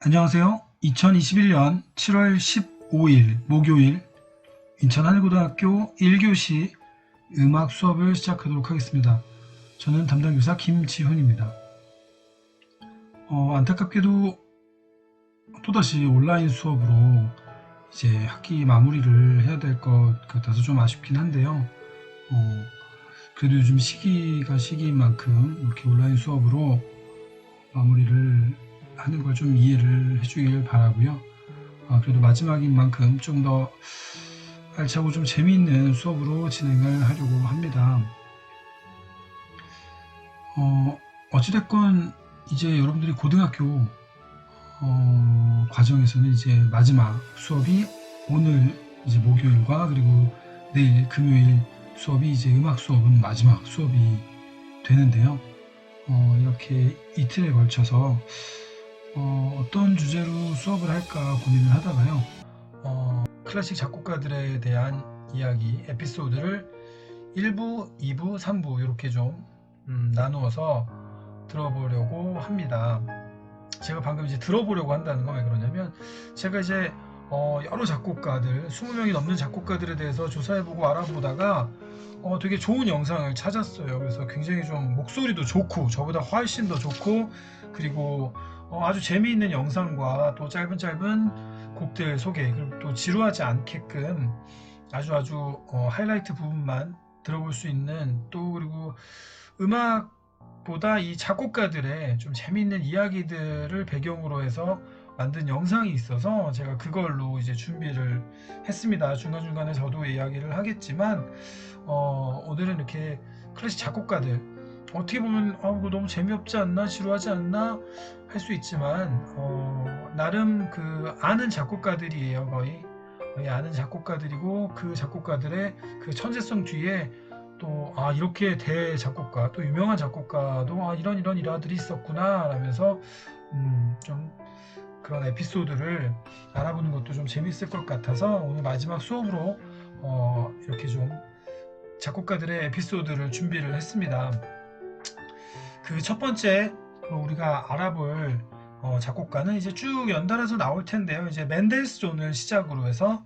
안녕하세요. 2021년 7월 15일 목요일 인천 한일고등학교 1교시 음악 수업을 시작하도록 하겠습니다. 저는 담당교사 김지훈입니다. 안타깝게도 또다시 온라인 수업으로 이제 학기 마무리를 해야 될 것 같아서 좀 아쉽긴 한데요. 그래도 요즘 시기인 만큼 이렇게 온라인 수업으로 마무리를 하는 걸 좀 이해를 해주길 바라고요. 그래도 마지막인 만큼 좀 더 알차고 좀 재미있는 수업으로 진행을 하려고 합니다. 어찌됐건 이제 여러분들이 고등학교 과정에서는 이제 마지막 수업이 오늘 이제 목요일과 그리고 내일 금요일 수업이 이제 음악 수업은 마지막 수업이 되는데요. 이렇게 이틀에 걸쳐서 어떤 주제로 수업을 할까 고민을 하다가요. 클래식 작곡가들에 대한 이야기, 에피소드를 1부, 2부, 3부 이렇게 좀 나누어서 들어보려고 합니다. 제가 방금 이제 들어보려고 한다는 건 왜 그러냐면 제가 이제 여러 작곡가들, 20명이 넘는 작곡가들에 대해서 조사해보고 알아보다가 되게 좋은 영상을 찾았어요. 그래서 굉장히 좀 목소리도 좋고 저보다 훨씬 더 좋고 그리고 아주 재미있는 영상과 또 짧은 곡들 소개, 그리고 또 지루하지 않게끔 아주 하이라이트 부분만 들어볼 수 있는, 또 그리고 음악보다 이 작곡가들의 좀 재미있는 이야기들을 배경으로 해서 만든 영상이 있어서 제가 그걸로 이제 준비를 했습니다. 중간중간에 저도 이야기를 하겠지만 오늘은 이렇게 클래식 작곡가들, 어떻게 보면 그거 너무 재미없지 않나, 지루하지 않나 할 수 있지만 나름 그 아는 작곡가들이에요. 거의 아는 작곡가들이고, 그 작곡가들의 그 천재성 뒤에 또 이렇게 대작곡가, 또 유명한 작곡가도 이런 일화들이 있었구나 라면서 좀 그런 에피소드를 알아보는 것도 좀 재밌을 것 같아서 오늘 마지막 수업으로 이렇게 좀 작곡가들의 에피소드를 준비를 했습니다. 그 첫 번째 우리가 알아볼 작곡가는 이제 쭉 연달아서 나올 텐데요. 이제 멘델스존을 시작으로 해서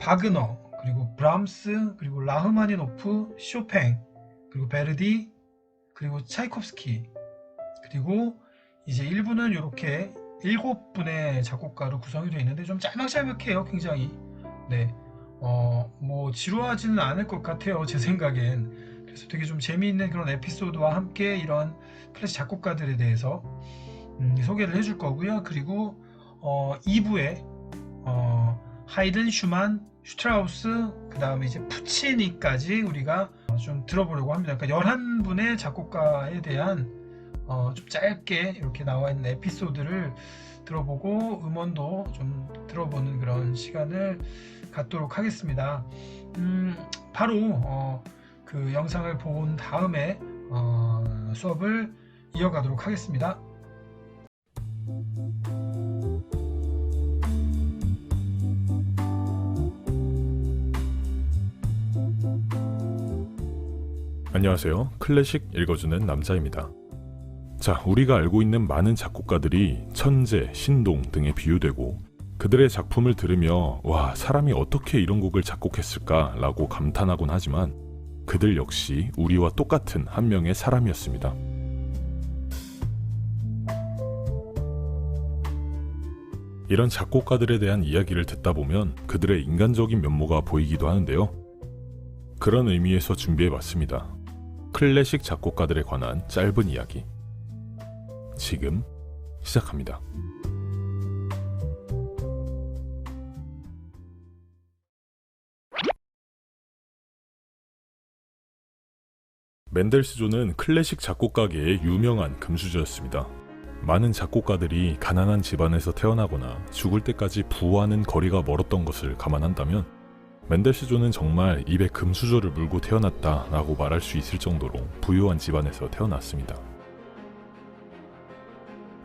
바그너, 그리고 브람스, 그리고 라흐마니노프, 쇼팽, 그리고 베르디, 그리고 차이콥스키, 그리고 이제 1부는 이렇게 7분의 작곡가로 구성이 되어 있는데 좀 짤막짤막해요. 굉장히. 네. 뭐 지루하지는 않을 것 같아요. 제 생각엔. 그래서 되게 좀 재미있는 그런 에피소드와 함께 이런 클래식 작곡가들에 대해서 소개를 해줄 거고요. 그리고 2부에 하이든, 슈만, 슈트라우스, 그 다음에 이제 푸치니까지 우리가 좀 들어보려고 합니다. 그러니까 11분의 작곡가에 대한 좀 짧게 이렇게 나와 있는 에피소드를 들어보고 음원도 좀 들어보는 그런 시간을 갖도록 하겠습니다. 바로 그 영상을 본 다음에 수업을 이어가도록 하겠습니다. 안녕하세요. 클래식 읽어주는 남자입니다. 자, 우리가 알고 있는 많은 작곡가들이 천재, 신동 등에 비유되고 그들의 작품을 들으며 와, 사람이 어떻게 이런 곡을 작곡했을까 라고 감탄하곤 하지만 그들 역시 우리와 똑같은 한 명의 사람이었습니다. 이런 작곡가들에 대한 이야기를 듣다 보면 그들의 인간적인 면모가 보이기도 하는데요. 그런 의미에서 준비해봤습니다. 클래식 작곡가들에 관한 짧은 이야기. 지금 시작합니다. 멘델스존은 클래식 작곡가계의 유명한 금수저였습니다. 많은 작곡가들이 가난한 집안에서 태어나거나 죽을 때까지 부와는 거리가 멀었던 것을 감안한다면 멘델스존은 정말 입에 금수저를 물고 태어났다라고 말할 수 있을 정도로 부유한 집안에서 태어났습니다.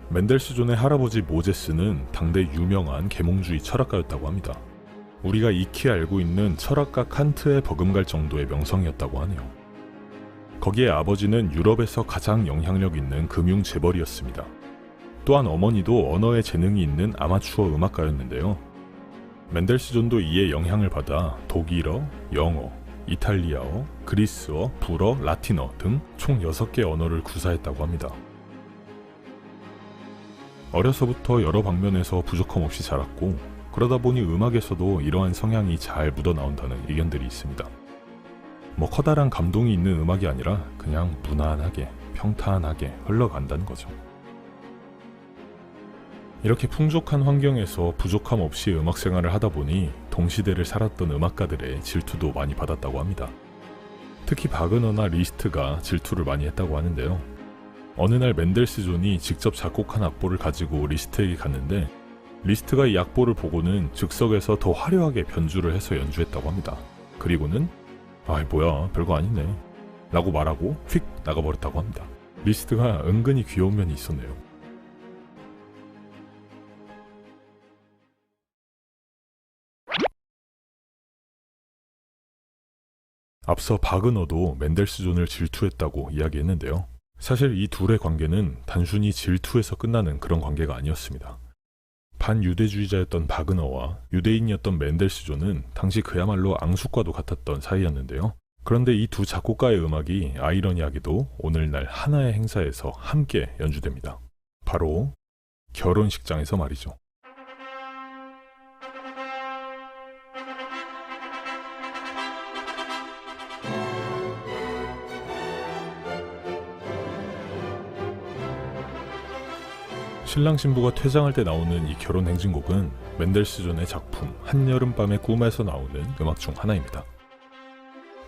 멘델스존의 할아버지 모제스는 당대 유명한 계몽주의 철학가였다고 합니다. 우리가 익히 알고 있는 철학가 칸트에 버금갈 정도의 명성이었다고 하네요. 거기에 아버지는 유럽에서 가장 영향력 있는 금융 재벌이었습니다. 또한 어머니도 언어에 재능이 있는 아마추어 음악가였는데요. 맨델스존도 이에 영향을 받아 독일어, 영어, 이탈리아어, 그리스어, 불어, 라틴어 등 총 6개 언어를 구사했다고 합니다. 어려서부터 여러 방면에서 부족함 없이 자랐고 그러다 보니 음악에서도 이러한 성향이 잘 묻어나온다는 의견들이 있습니다. 커다란 감동이 있는 음악이 아니라 그냥 무난하게, 평탄하게 흘러간다는 거죠. 이렇게 풍족한 환경에서 부족함 없이 음악 생활을 하다 보니 동시대를 살았던 음악가들의 질투도 많이 받았다고 합니다. 특히 바그너나 리스트가 질투를 많이 했다고 하는데요. 어느 날 맨델스존이 직접 작곡한 악보를 가지고 리스트에게 갔는데 리스트가 이 악보를 보고는 즉석에서 더 화려하게 변주를 해서 연주했다고 합니다. 그리고는 뭐야 별거 아니네 라고 말하고 휙 나가버렸다고 합니다. 리스트가 은근히 귀여운 면이 있었네요. 앞서 바그너도 맨델스존을 질투했다고 이야기했는데요. 사실 이 둘의 관계는 단순히 질투에서 끝나는 그런 관계가 아니었습니다. 반유대주의자였던 바그너와 유대인이었던 맨델스존은 당시 그야말로 앙숙과도 같았던 사이였는데요. 그런데 이 두 작곡가의 음악이 아이러니하게도 오늘날 하나의 행사에서 함께 연주됩니다. 바로 결혼식장에서 말이죠. 신랑 신부가 퇴장할 때 나오는 이 결혼 행진곡은 맨델스존의 작품 한여름밤의 꿈에서 나오는 음악 중 하나입니다.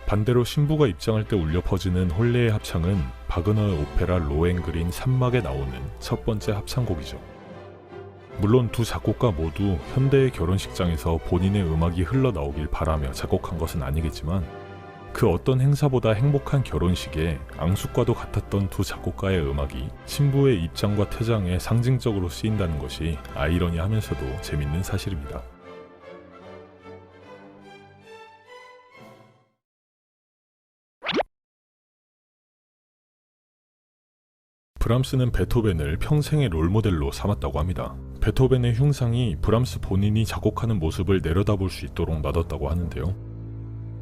반대로 신부가 입장할 때 울려 퍼지는 홀레의 합창은 바그너의 오페라 로헨그린 3막에 나오는 첫 번째 합창곡이죠. 물론 두 작곡가 모두 현대의 결혼식장에서 본인의 음악이 흘러나오길 바라며 작곡한 것은 아니겠지만 그 어떤 행사보다 행복한 결혼식에 앙숙과도 같았던 두 작곡가의 음악이 신부의 입장과 퇴장에 상징적으로 쓰인다는 것이 아이러니하면서도 재밌는 사실입니다. 브람스는 베토벤을 평생의 롤모델로 삼았다고 합니다. 베토벤의 흉상이 브람스 본인이 작곡하는 모습을 내려다볼 수 있도록 놔뒀다고 하는데요.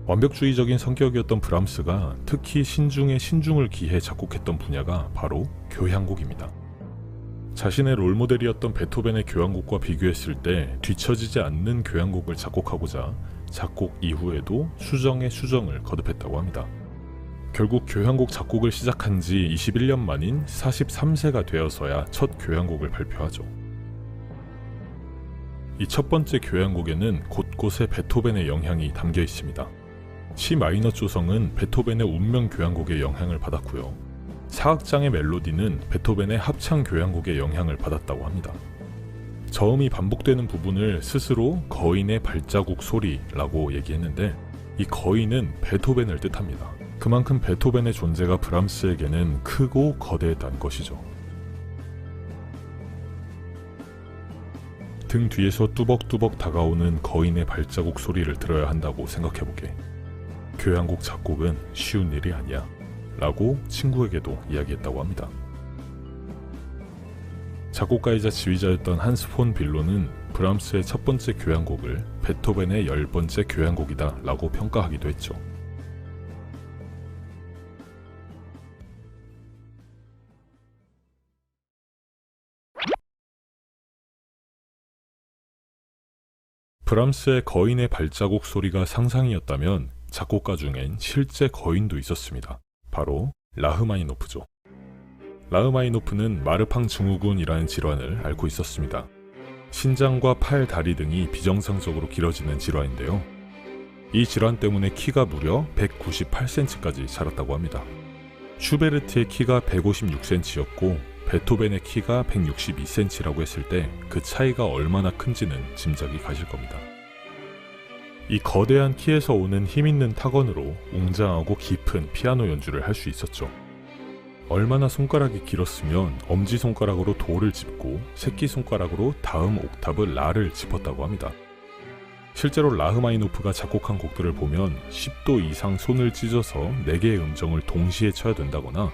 완벽주의적인 성격이었던 브람스가 특히 신중에 신중을 기해 작곡했던 분야가 바로 교향곡입니다. 자신의 롤모델이었던 베토벤의 교향곡과 비교했을 때 뒤처지지 않는 교향곡을 작곡하고자 작곡 이후에도 수정에 수정을 거듭했다고 합니다. 결국 교향곡 작곡을 시작한 지 21년 만인 43세가 되어서야 첫 교향곡을 발표하죠. 이 첫 번째 교향곡에는 곳곳에 베토벤의 영향이 담겨 있습니다. C 마이너 조성은 베토벤의 운명 교향곡의 영향을 받았고요. 사악장의 멜로디는 베토벤의 합창 교향곡의 영향을 받았다고 합니다. 저음이 반복되는 부분을 스스로 거인의 발자국 소리라고 얘기했는데 이 거인은 베토벤을 뜻합니다. 그만큼 베토벤의 존재가 브람스에게는 크고 거대했다는 것이죠. 등 뒤에서 뚜벅뚜벅 다가오는 거인의 발자국 소리를 들어야 한다고 생각해보게. 교향곡 작곡은 쉬운 일이 아니야 라고 친구에게도 이야기했다고 합니다. 작곡가이자 지휘자였던 한스 폰 빌로는 브람스의 첫 번째 교향곡을 베토벤의 10번째 교향곡이다 라고 평가하기도 했죠. 브람스의 거인의 발자국 소리가 상상이었다면 작곡가 중엔 실제 거인도 있었습니다. 바로 라흐마니노프죠. 라흐마니노프는 마르팡 증후군이라는 질환을 앓고 있었습니다. 신장과 팔, 다리 등이 비정상적으로 길어지는 질환인데요. 이 질환 때문에 키가 무려 198cm까지 자랐다고 합니다. 슈베르트의 키가 156cm였고 베토벤의 키가 162cm라고 했을 때 그 차이가 얼마나 큰지는 짐작이 가실 겁니다. 이 거대한 키에서 오는 힘있는 타건으로 웅장하고 깊은 피아노 연주를 할 수 있었죠. 얼마나 손가락이 길었으면 엄지손가락으로 도를 짚고 새끼손가락으로 다음 옥타브 라를 짚었다고 합니다. 실제로 라흐마니노프가 작곡한 곡들을 보면 10도 이상 손을 찢어서 4개의 음정을 동시에 쳐야 된다거나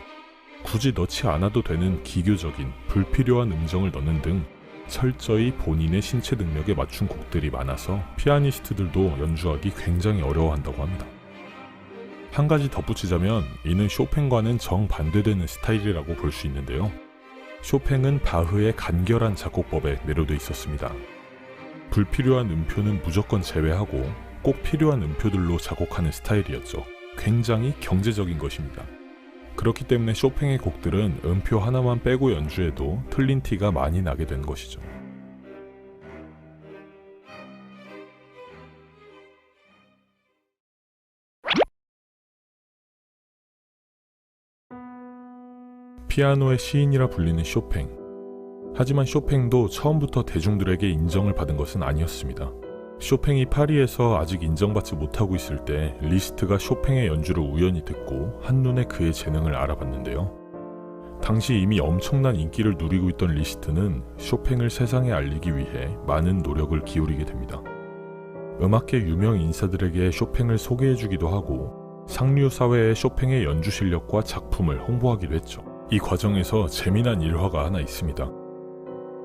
굳이 넣지 않아도 되는 기교적인 불필요한 음정을 넣는 등 철저히 본인의 신체 능력에 맞춘 곡들이 많아서 피아니스트들도 연주하기 굉장히 어려워한다고 합니다. 한 가지 덧붙이자면 이는 쇼팽과는 정반대되는 스타일이라고 볼 수 있는데요. 쇼팽은 바흐의 간결한 작곡법에 매료돼 있었습니다. 불필요한 음표는 무조건 제외하고 꼭 필요한 음표들로 작곡하는 스타일이었죠. 굉장히 경제적인 것입니다. 그렇기 때문에 쇼팽의 곡들은 음표 하나만 빼고 연주해도 틀린 티가 많이 나게 된 것이죠. 피아노의 시인이라 불리는 쇼팽. 하지만 쇼팽도 처음부터 대중들에게 인정을 받은 것은 아니었습니다. 쇼팽이 파리에서 아직 인정받지 못하고 있을 때 리스트가 쇼팽의 연주를 우연히 듣고 한눈에 그의 재능을 알아봤는데요. 당시 이미 엄청난 인기를 누리고 있던 리스트는 쇼팽을 세상에 알리기 위해 많은 노력을 기울이게 됩니다. 음악계 유명 인사들에게 쇼팽을 소개해주기도 하고 상류 사회에 쇼팽의 연주 실력과 작품을 홍보하기도 했죠. 이 과정에서 재미난 일화가 하나 있습니다.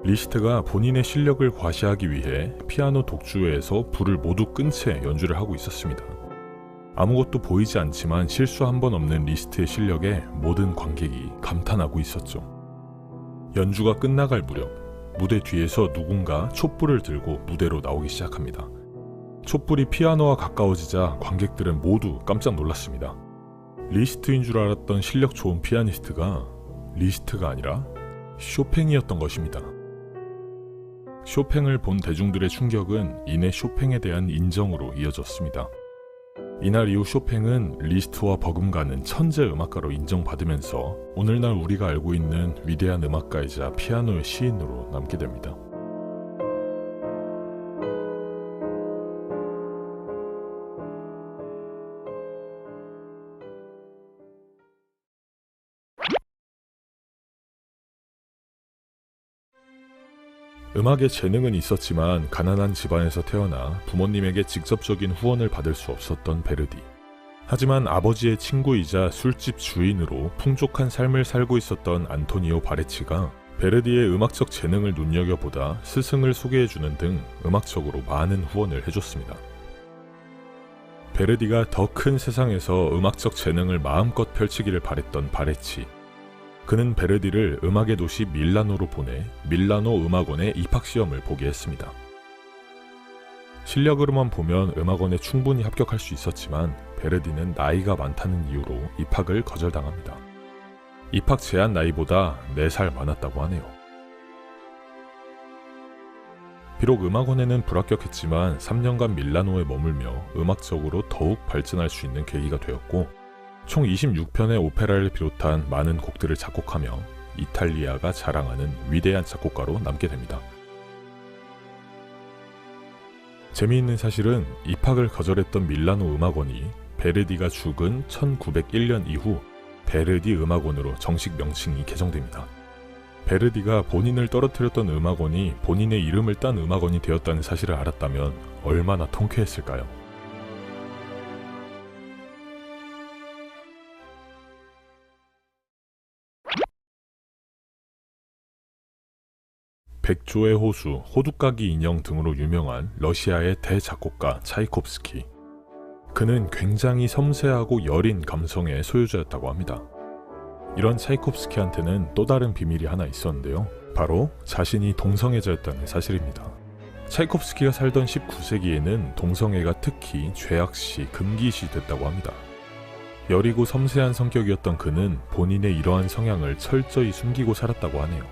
리스트가 본인의 실력을 과시하기 위해 피아노 독주회에서 불을 모두 끈 채 연주를 하고 있었습니다. 아무것도 보이지 않지만 실수 한 번 없는 리스트의 실력에 모든 관객이 감탄하고 있었죠. 연주가 끝나갈 무렵 무대 뒤에서 누군가 촛불을 들고 무대로 나오기 시작합니다. 촛불이 피아노와 가까워지자 관객들은 모두 깜짝 놀랐습니다. 리스트인 줄 알았던 실력 좋은 피아니스트가 리스트가 아니라 쇼팽이었던 것입니다. 쇼팽을 본 대중들의 충격은 이내 쇼팽에 대한 인정으로 이어졌습니다. 이날 이후 쇼팽은 리스트와 버금가는 천재 음악가로 인정받으면서 오늘날 우리가 알고 있는 위대한 음악가이자 피아노의 시인으로 남게 됩니다. 음악에 재능은 있었지만 가난한 집안에서 태어나 부모님에게 직접적인 후원을 받을 수 없었던 베르디. 하지만 아버지의 친구이자 술집 주인으로 풍족한 삶을 살고 있었던 안토니오 바레치가 베르디의 음악적 재능을 눈여겨보다 스승을 소개해주는 등 음악적으로 많은 후원을 해줬습니다. 베르디가 더 큰 세상에서 음악적 재능을 마음껏 펼치기를 바랬던 바레치. 그는 베르디를 음악의 도시 밀라노로 보내 밀라노 음악원에 입학시험을 보게 했습니다. 실력으로만 보면 음악원에 충분히 합격할 수 있었지만 베르디는 나이가 많다는 이유로 입학을 거절당합니다. 입학 제한 나이보다 4살 많았다고 하네요. 비록 음악원에는 불합격했지만 3년간 밀라노에 머물며 음악적으로 더욱 발전할 수 있는 계기가 되었고 총 26편의 오페라를 비롯한 많은 곡들을 작곡하며 이탈리아가 자랑하는 위대한 작곡가로 남게 됩니다. 재미있는 사실은 입학을 거절했던 밀라노 음악원이 베르디가 죽은 1901년 이후 베르디 음악원으로 정식 명칭이 개정됩니다. 베르디가 본인을 떨어뜨렸던 음악원이 본인의 이름을 딴 음악원이 되었다는 사실을 알았다면 얼마나 통쾌했을까요? 백조의 호수, 호두까기 인형 등으로 유명한 러시아의 대작곡가 차이콥스키. 그는 굉장히 섬세하고 여린 감성의 소유자였다고 합니다. 이런 차이콥스키한테는 또 다른 비밀이 하나 있었는데요. 바로 자신이 동성애자였다는 사실입니다. 차이콥스키가 살던 19세기에는 동성애가 특히 죄악시, 금기시 됐다고 합니다. 여리고 섬세한 성격이었던 그는 본인의 이러한 성향을 철저히 숨기고 살았다고 하네요.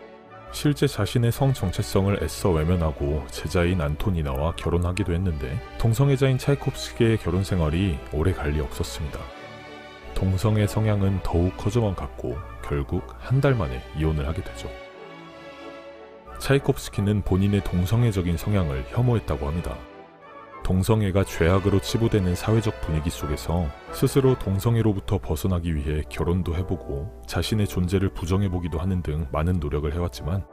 실제 자신의 성 정체성을 애써 외면하고 제자인 안토니나와 결혼하기도 했는데 동성애자인 차이콥스키의 결혼 생활이 오래 갈 리 없었습니다. 동성애 성향은 더욱 커져만 갔고 결국 한 달 만에 이혼을 하게 되죠. 차이콥스키는 본인의 동성애적인 성향을 혐오했다고 합니다. 동성애가 죄악으로 치부되는 사회적 분위기 속에서 스스로 동성애로부터 벗어나기 위해 결혼도 해보고 자신의 존재를 부정해보기도 하는 등 많은 노력을 해왔지만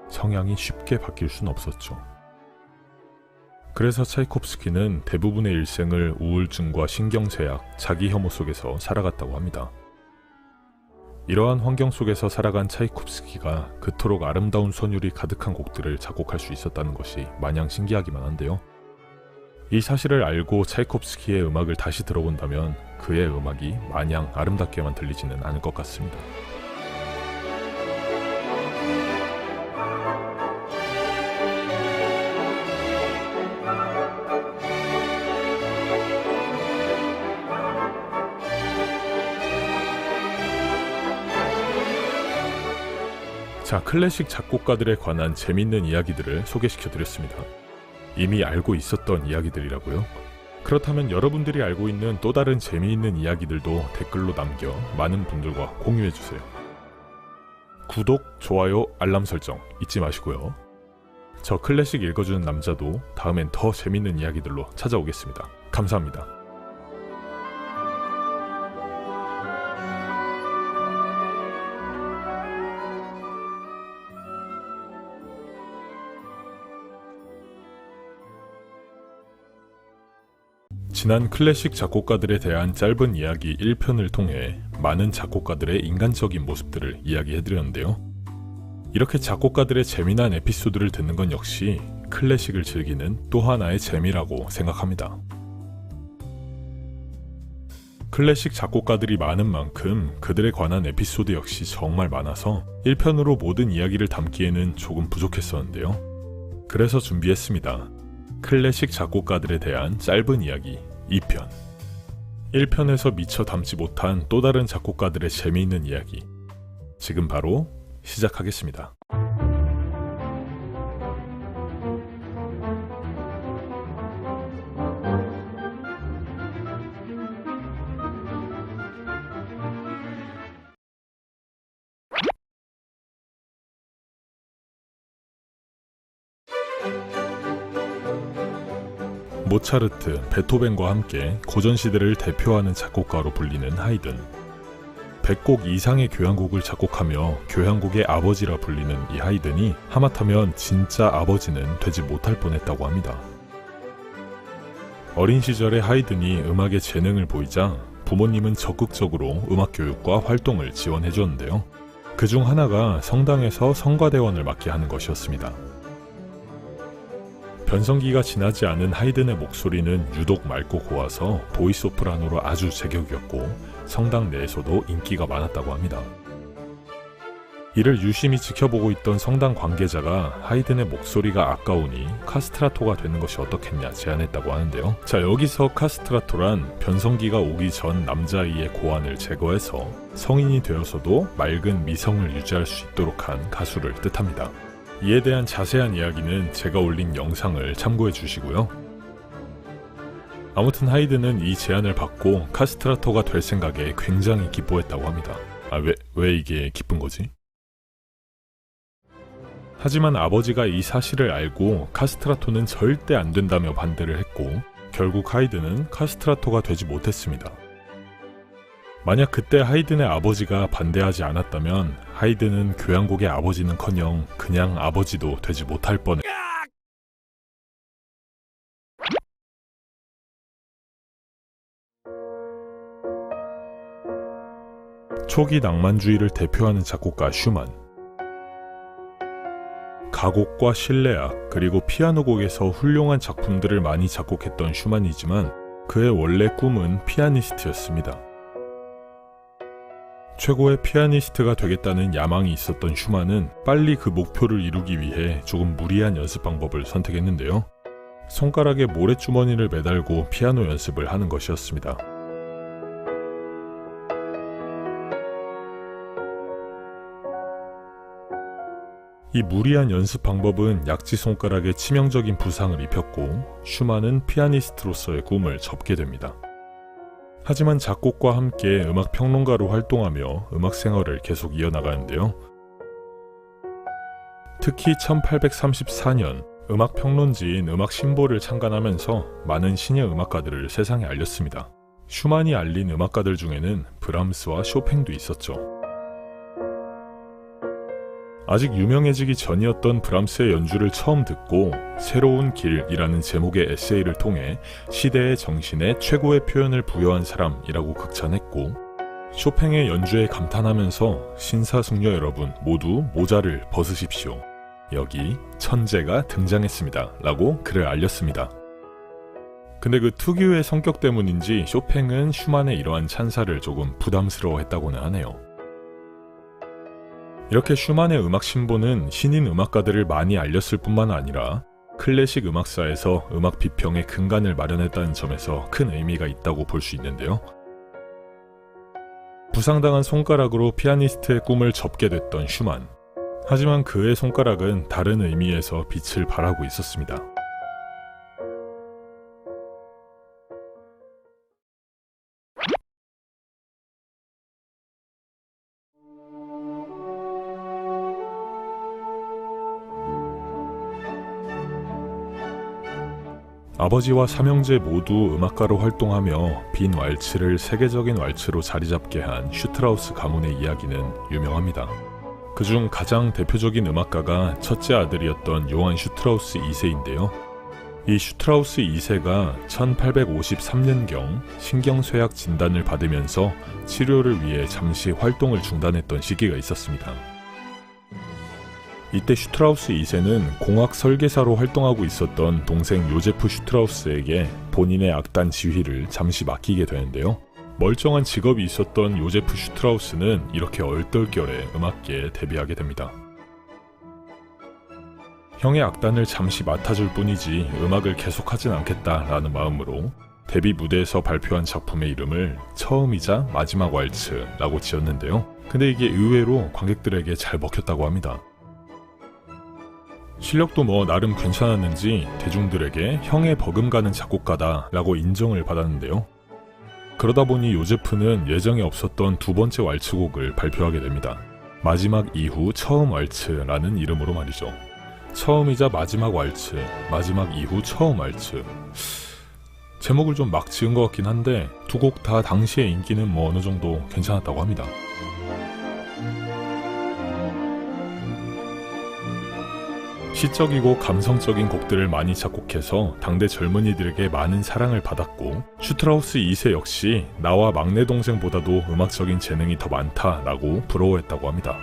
성향이 쉽게 바뀔 순 없었죠. 그래서 차이콥스키는 대부분의 일생을 우울증과 신경제약, 자기 혐오 속에서 살아갔다고 합니다. 이러한 환경 속에서 살아간 차이콥스키가 그토록 아름다운 선율이 가득한 곡들을 작곡할 수 있었다는 것이 마냥 신기하기만 한데요. 이 사실을 알고 차이콥스키의 음악을 다시 들어본다면 그의 음악이 마냥 아름답게만 들리지는 않을 것 같습니다. 자, 클래식 작곡가들에 관한 재밌는 이야기들을 소개시켜드렸습니다. 이미 알고 있었던 이야기들이라고요? 그렇다면 여러분들이 알고 있는 또 다른 재미있는 이야기들도 댓글로 남겨 많은 분들과 공유해주세요. 구독, 좋아요, 알람 설정 잊지 마시고요. 저 클래식 읽어주는 남자도 다음엔 더 재밌는 이야기들로 찾아오겠습니다. 감사합니다. 지난 클래식 작곡가들에 대한 짧은 이야기 1편을 통해 많은 작곡가들의 인간적인 모습들을 이야기해드렸는데요. 이렇게 작곡가들의 재미난 에피소드를 듣는 건 역시 클래식을 즐기는 또 하나의 재미라고 생각합니다. 클래식 작곡가들이 많은 만큼 그들에 관한 에피소드 역시 정말 많아서 1편으로 모든 이야기를 담기에는 조금 부족했었는데요. 그래서 준비했습니다. 클래식 작곡가들에 대한 짧은 이야기 2편. 1편에서 미처 담지 못한 또 다른 작곡가들의 재미있는 이야기. 지금 바로 시작하겠습니다. 모차르트, 베토벤과 함께 고전시대를 대표하는 작곡가로 불리는 하이든. 100곡 이상의 교향곡을 작곡하며 교향곡의 아버지라 불리는 이 하이든이 하마터면 진짜 아버지는 되지 못할 뻔했다고 합니다. 어린 시절에 하이든이 음악에 재능을 보이자 부모님은 적극적으로 음악교육과 활동을 지원해주었는데요. 그중 하나가 성당에서 성가대원을 맡게 하는 것이었습니다. 변성기가 지나지 않은 하이든의 목소리는 유독 맑고 고와서 보이스오프라노로 아주 제격이었고 성당 내에서도 인기가 많았다고 합니다. 이를 유심히 지켜보고 있던 성당 관계자가 하이든의 목소리가 아까우니 카스트라토가 되는 것이 어떻겠냐 제안했다고 하는데요. 자, 여기서 카스트라토란 변성기가 오기 전 남자아이의 고환을 제거해서 성인이 되어서도 맑은 미성을 유지할 수 있도록 한 가수를 뜻합니다. 이에 대한 자세한 이야기는 제가 올린 영상을 참고해 주시고요. 아무튼 하이든은 이 제안을 받고 카스트라토가 될 생각에 굉장히 기뻐했다고 합니다. 왜 이게 기쁜 거지? 하지만 아버지가 이 사실을 알고 카스트라토는 절대 안 된다며 반대를 했고 결국 하이든은 카스트라토가 되지 못했습니다. 만약 그때 하이든의 아버지가 반대하지 않았다면 하이든은 교향곡의 아버지는커녕 그냥 아버지도 되지 못할 뻔해. 초기 낭만주의를 대표하는 작곡가 슈만. 가곡과 실내악 그리고 피아노곡에서 훌륭한 작품들을 많이 작곡했던 슈만이지만 그의 원래 꿈은 피아니스트였습니다. 최고의 피아니스트가 되겠다는 야망이 있었던 슈만은 빨리 그 목표를 이루기 위해 조금 무리한 연습 방법을 선택했는데요. 손가락에 모래주머니를 매달고 피아노 연습을 하는 것이었습니다. 이 무리한 연습 방법은 약지 손가락에 치명적인 부상을 입혔고 슈만은 피아니스트로서의 꿈을 접게 됩니다. 하지만 작곡과 함께 음악 평론가로 활동하며 음악 생활을 계속 이어나가는데요. 특히 1834년 음악 평론지인 음악 신보를 창간하면서 많은 신예 음악가들을 세상에 알렸습니다. 슈만이 알린 음악가들 중에는 브람스와 쇼팽도 있었죠. 아직 유명해지기 전이었던 브람스의 연주를 처음 듣고 새로운 길이라는 제목의 에세이를 통해 시대의 정신에 최고의 표현을 부여한 사람이라고 극찬했고 쇼팽의 연주에 감탄하면서 신사숙녀 여러분 모두 모자를 벗으십시오. 여기 천재가 등장했습니다. 라고 글을 알렸습니다. 근데 그 특유의 성격 때문인지 쇼팽은 슈만의 이러한 찬사를 조금 부담스러워했다고는 하네요. 이렇게 슈만의 음악 신보는 신인 음악가들을 많이 알렸을 뿐만 아니라 클래식 음악사에서 음악 비평의 근간을 마련했다는 점에서 큰 의미가 있다고 볼 수 있는데요. 부상당한 손가락으로 피아니스트의 꿈을 접게 됐던 슈만. 하지만 그의 손가락은 다른 의미에서 빛을 발하고 있었습니다. 아버지와 삼형제 모두 음악가로 활동하며 빈 왈츠를 세계적인 왈츠로 자리잡게 한 슈트라우스 가문의 이야기는 유명합니다. 그중 가장 대표적인 음악가가 첫째 아들이었던 요한 슈트라우스 2세인데요. 이 슈트라우스 2세가 1853년경 신경쇠약 진단을 받으면서 치료를 위해 잠시 활동을 중단했던 시기가 있었습니다. 이때 슈트라우스 2세는 공학 설계사로 활동하고 있었던 동생 요제프 슈트라우스에게 본인의 악단 지휘를 잠시 맡기게 되는데요. 멀쩡한 직업이 있었던 요제프 슈트라우스는 이렇게 얼떨결에 음악계에 데뷔하게 됩니다. 형의 악단을 잠시 맡아줄 뿐이지 음악을 계속하진 않겠다라는 마음으로 데뷔 무대에서 발표한 작품의 이름을 처음이자 마지막 왈츠라고 지었는데요. 근데 이게 의외로 관객들에게 잘 먹혔다고 합니다. 실력도 나름 괜찮았는지 대중들에게 형의 버금가는 작곡가다 라고 인정을 받았는데요. 그러다 보니 요제프는 예정에 없었던 두 번째 왈츠곡을 발표하게 됩니다. 마지막 이후 처음 왈츠라는 이름으로 말이죠. 처음이자 마지막 왈츠, 마지막 이후 처음 왈츠. 제목을 좀 막 지은 것 같긴 한데 두 곡 다 당시의 인기는 어느 정도 괜찮았다고 합니다. 시적이고 감성적인 곡들을 많이 작곡해서 당대 젊은이들에게 많은 사랑을 받았고 슈트라우스 2세 역시 나와 막내 동생보다도 음악적인 재능이 더 많다라고 부러워했다고 합니다.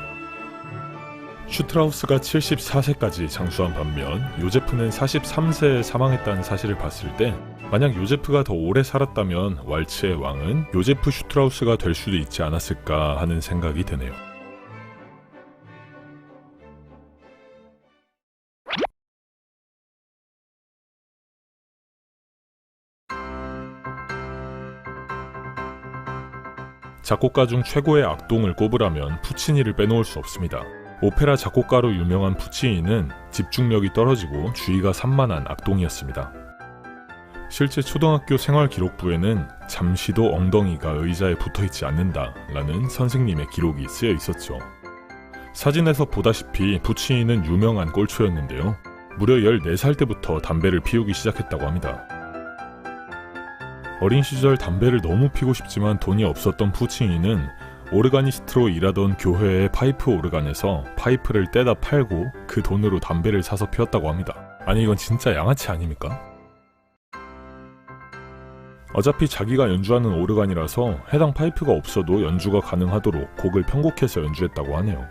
슈트라우스가 74세까지 장수한 반면 요제프는 43세에 사망했다는 사실을 봤을 때 만약 요제프가 더 오래 살았다면 왈츠의 왕은 요제프 슈트라우스가 될 수도 있지 않았을까 하는 생각이 드네요. 작곡가 중 최고의 악동을 꼽으라면 푸치니를 빼놓을 수 없습니다. 오페라 작곡가로 유명한 푸치니는 집중력이 떨어지고 주의가 산만한 악동이었습니다. 실제 초등학교 생활기록부에는 잠시도 엉덩이가 의자에 붙어있지 않는다라는 선생님의 기록이 쓰여 있었죠. 사진에서 보다시피 푸치니는 유명한 꼴초였는데요. 무려 14살 때부터 담배를 피우기 시작했다고 합니다. 어린 시절 담배를 너무 피고 싶지만 돈이 없었던 푸치니는 오르가니스트로 일하던 교회의 파이프 오르간에서 파이프를 떼다 팔고 그 돈으로 담배를 사서 피웠다고 합니다. 아니 이건 진짜 양아치 아닙니까? 어차피 자기가 연주하는 오르간이라서 해당 파이프가 없어도 연주가 가능하도록 곡을 편곡해서 연주했다고 하네요.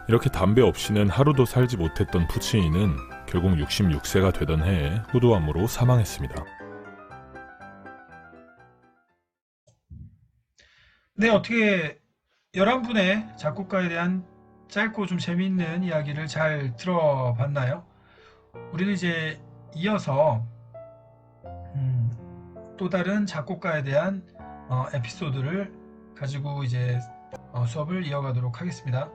이렇게 담배 없이는 하루도 살지 못했던 푸치니는 결국 66세가 되던 해에 후두암으로 사망했습니다. 네, 어떻게 11분의 작곡가에 대한 짧고 좀 재미있는 이야기를 잘 들어봤나요? 우리는 이제 이어서 또 다른 작곡가에 대한 에피소드를 가지고 이제 수업을 이어가도록 하겠습니다.